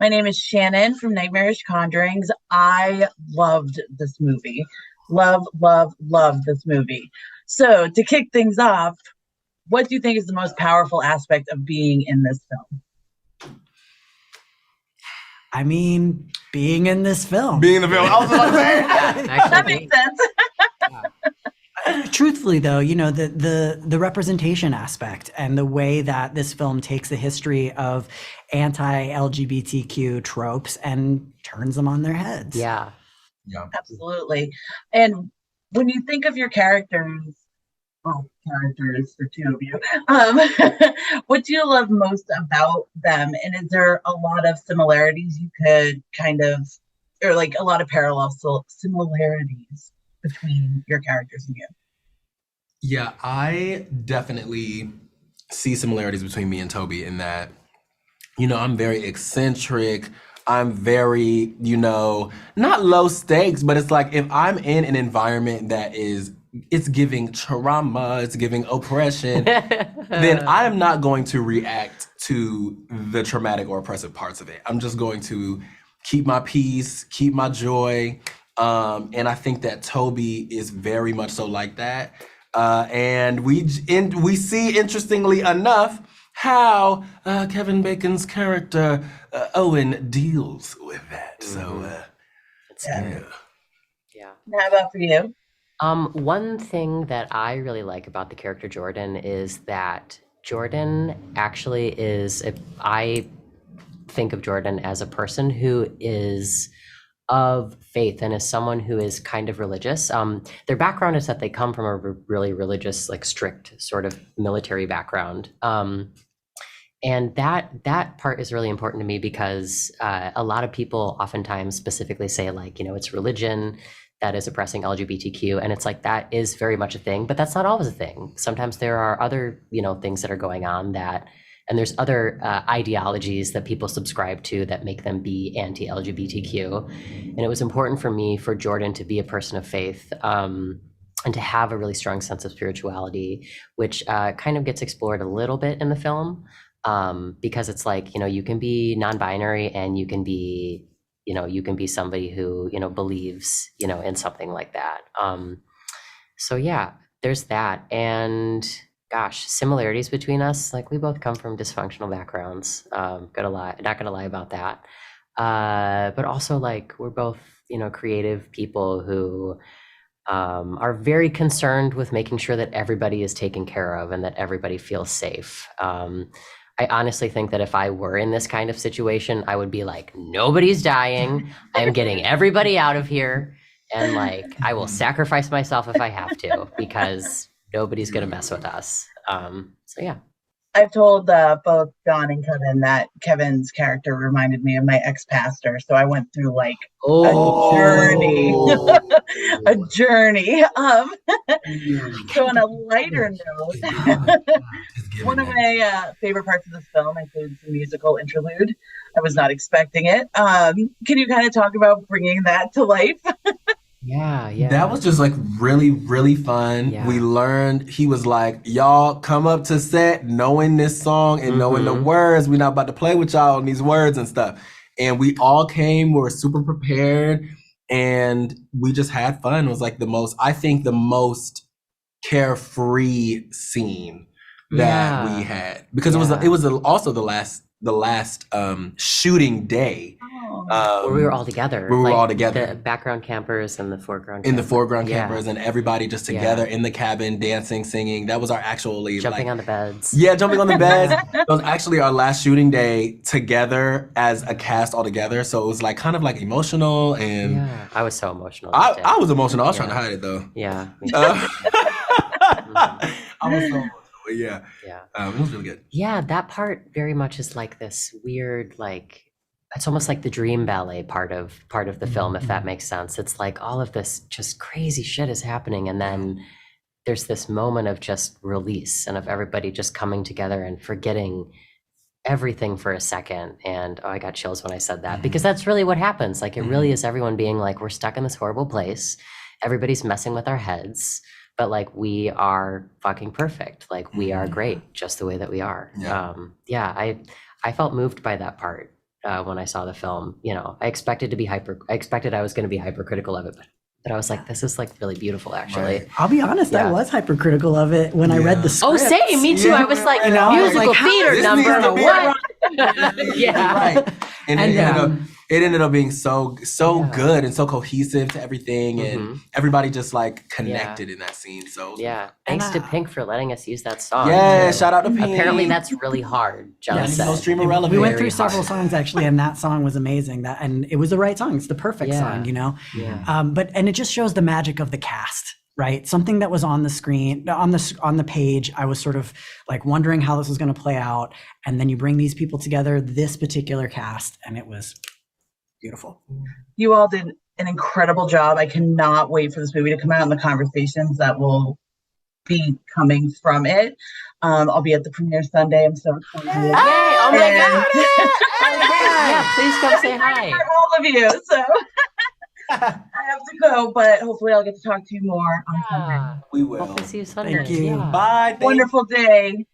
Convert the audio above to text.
My name is Shannon from Nightmarish Conjurings. I loved this movie. Love, love, love this movie. So, to kick things off, what do you think is the most powerful aspect of being in this film? I mean, being in this film. Being in the film. I was about to say. That makes sense. Truthfully, though, the representation aspect and the way that this film takes the history of anti-LGBTQ tropes and turns them on their heads. Yeah. Absolutely. And when you think of your characters for two of you, what do you love most about them? And is there a lot of similarities you could or like a lot of similarities between your characters and you? Yeah, I definitely see similarities between me and Toby in that, I'm very eccentric. I'm very, not low stakes, but it's like if I'm in an environment that it's giving trauma, it's giving oppression, then I am not going to react to the traumatic or oppressive parts of it. I'm just going to keep my peace, keep my joy. And I think that Toby is very much so like that. And we see, interestingly enough, how Kevin Bacon's character Owen deals with that. So, Yeah. Yeah. How about for you? One thing that I really like about the character Jordan is that Jordan actually I think of Jordan as a person who is of faith and as someone who is kind of religious. Their background is that they come from a really religious, like strict sort of military background. And that part is really important to me because a lot of people oftentimes specifically say like, it's religion that is oppressing LGBTQ. And it's like, that is very much a thing, but that's not always a thing. Sometimes there are other, things that are going on and there's other ideologies that people subscribe to that make them be anti-LGBTQ. And it was important for me, for Jordan to be a person of faith and to have a really strong sense of spirituality, which kind of gets explored a little bit in the film because it's like, you can be non-binary and you can be somebody who, believes, in something like that. So yeah, there's that. And gosh, similarities between us, like we both come from dysfunctional backgrounds. Not gonna lie about that. But also like we're both, creative people who are very concerned with making sure that everybody is taken care of and that everybody feels safe. I honestly think that if I were in this kind of situation, I would be like, nobody's dying. I'm getting everybody out of here. And like, I will sacrifice myself if I have to, because nobody's going to mess with us. So yeah. I've told both John and Kevin that Kevin's character reminded me of my ex-pastor. So I went through like a journey. A journey. So on a lighter note, one of my favorite parts of this film includes the musical interlude. I was not expecting it. Can you kind of talk about bringing that to life? Yeah. That was just like really, really fun. Yeah. We learned, he was like, y'all come up to set knowing this song and knowing the words. We're not about to play with y'all on these words and stuff. And we all came, we were super prepared and we just had fun. It was like the most carefree scene that we had because it was also the last shooting day. Where we were all together. We were all together. The background campers and the foreground campers. In the foreground campers and everybody just together in the cabin, dancing, singing. That was our jumping on the beds. Yeah, jumping on the beds. That was actually our last shooting day together as a cast all together. So it was like kind of like emotional and I was so emotional. I was emotional. I was trying to hide it though. Yeah. I was so emotional. Yeah. It was really good. Yeah, that part very much is like this weird, like it's almost like the dream ballet part of the film, if that makes sense. It's like all of this just crazy shit is happening, and then there's this moment of just release and of everybody just coming together and forgetting everything for a second. And I got chills when I said that because that's really what happens. Like it really is everyone being like, we're stuck in this horrible place. Everybody's messing with our heads. But like we are fucking perfect. Like we are great just the way that we are. I felt moved by that part. when I saw the film. You know, I expected I was going to be hypercritical of it, but I was like, this is like really beautiful, actually. Right. I'll be honest, I Yeah. was hypercritical of it when I read the Oh, script. same, me too. Yeah, I was like, you know, I was musical like, how theater this number, needs to be what? Yeah. Right. And And, it ended up being so Yeah. good and so cohesive to everything, and Mhm. everybody just like connected in that scene. So Yeah. Thanks to Pink for letting us use that song. yeah, too. shout out to Pink. Apparently that's really hard, John Yes. said. No streamer relevant. We went Very through several hard. songs actually, and that song was amazing. And it was the right song. It's the perfect Yeah. song, you know. Yeah. And it just shows the magic of the cast, right? Something that was on the screen, on the page. I was sort of like wondering how this was going to play out, and then you bring these people together, this particular cast, and it was beautiful. You all did an incredible job. I cannot wait for this movie to come out and the conversations that will be coming from it. I'll be at the premiere Sunday. I'm so excited. Yay! Oh my And- god! Yeah, please come say hi. For all of you. So I have to go, but hopefully I'll get to talk to you more on Sunday. Yeah. We will. Hopefully see you Sunday. Thank you. Yeah. Bye. Thank Wonderful day.